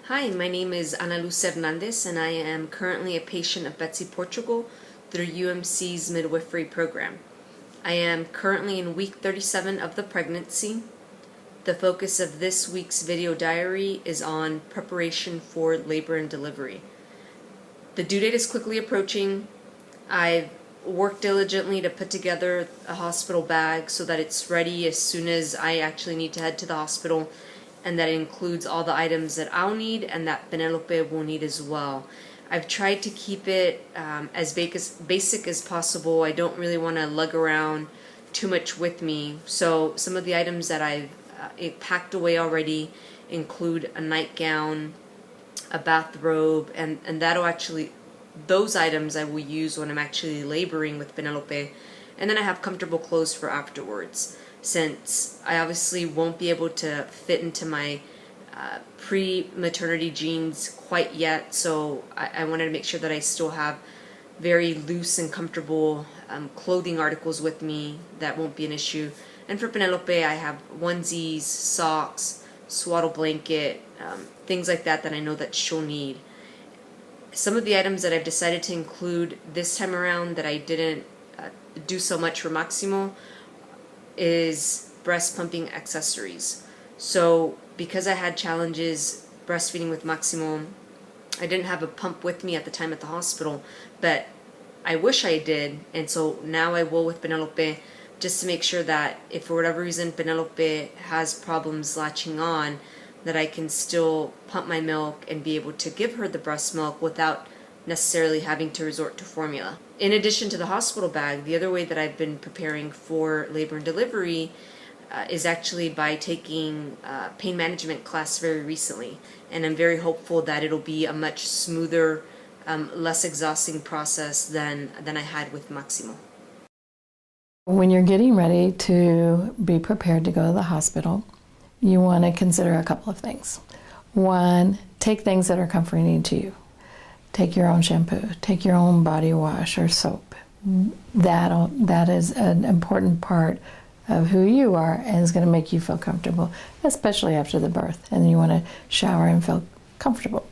Hi, my name is Ana Luz Hernandez, and I am currently a patient of Betsy, Portugal through UMC's midwifery program. I am currently in week 37 of the pregnancy. The focus of this week's video diary is on preparation for labor and delivery. The due date is quickly approaching. I've worked diligently to put together a hospital bag so that it's ready as soon as I actually need to head to the hospital, and that includes all the items that I'll need and that Penelope will need as well. I've tried to keep it as basic as possible. I don't really want to lug around too much with me. So some of the items that I've packed away already include a nightgown, a bathrobe, and those items I will use when I'm actually laboring with Penelope. And then I have comfortable clothes for afterwards, since I obviously won't be able to fit into my pre-maternity jeans quite yet. So I wanted to make sure that I still have very loose and comfortable clothing articles with me. That won't be an issue. And for Penelope, I have onesies, socks, swaddle blanket, things like that I know that she'll need. Some of the items that I've decided to include this time around that I didn't do so much for Maximo is breast pumping accessories. So because I had challenges breastfeeding with Maximo, I didn't have a pump with me at the time at the hospital, but I wish I did, and so now I will with Penelope, just to make sure that if for whatever reason Penelope has problems latching on, that I can still pump my milk and be able to give her the breast milk without necessarily having to resort to formula. In addition to the hospital bag, the other way that I've been preparing for labor and delivery is actually by taking a pain management class very recently, and I'm very hopeful that it'll be a much smoother, less exhausting process than I had with Maximo. When you're getting ready to be prepared to go to the hospital, you want to consider a couple of things. One, take things that are comforting to you. Take your own shampoo, take your own body wash or soap. That is an important part of who you are and is going to make you feel comfortable, especially after the birth, and you want to shower and feel comfortable.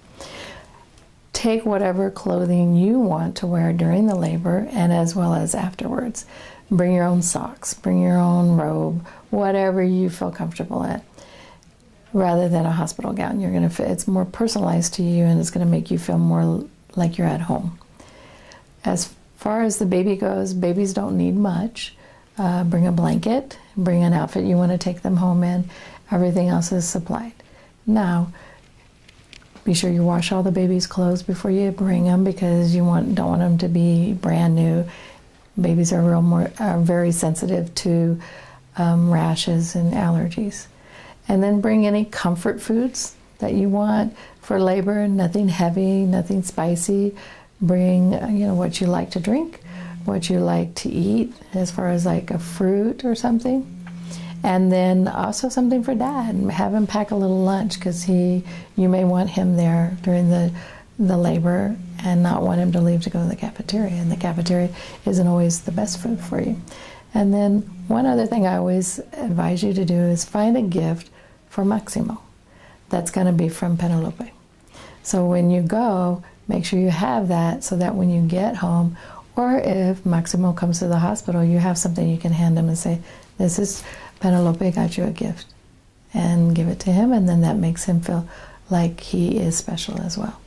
Take whatever clothing you want to wear during the labor and as well as afterwards. Bring your own socks, bring your own robe, whatever you feel comfortable in, rather than a hospital gown. It's more personalized to you, and it's going to make you feel more like you're at home. As far as the baby goes, babies don't need much. Bring a blanket, bring an outfit you want to take them home in. Everything else is supplied. Now, be sure you wash all the baby's clothes before you bring them, because you don't want them to be brand new. Babies are very sensitive to rashes and allergies. And then bring any comfort foods that you want for labor. Nothing heavy, nothing spicy. Bring what you like to drink, what you like to eat, as far as like a fruit or something. And then also something for Dad. Have him pack a little lunch, because you may want him there during the labor and not want him to leave to go to the cafeteria. And the cafeteria isn't always the best food for you. And then one other thing I always advise you to do is find a gift for Maximo that's going to be from Penelope. So when you go, make sure you have that, so that when you get home, or if Maximo comes to the hospital, you have something you can hand him and say, this is Penelope got you a gift, and give it to him, and then that makes him feel like he is special as well.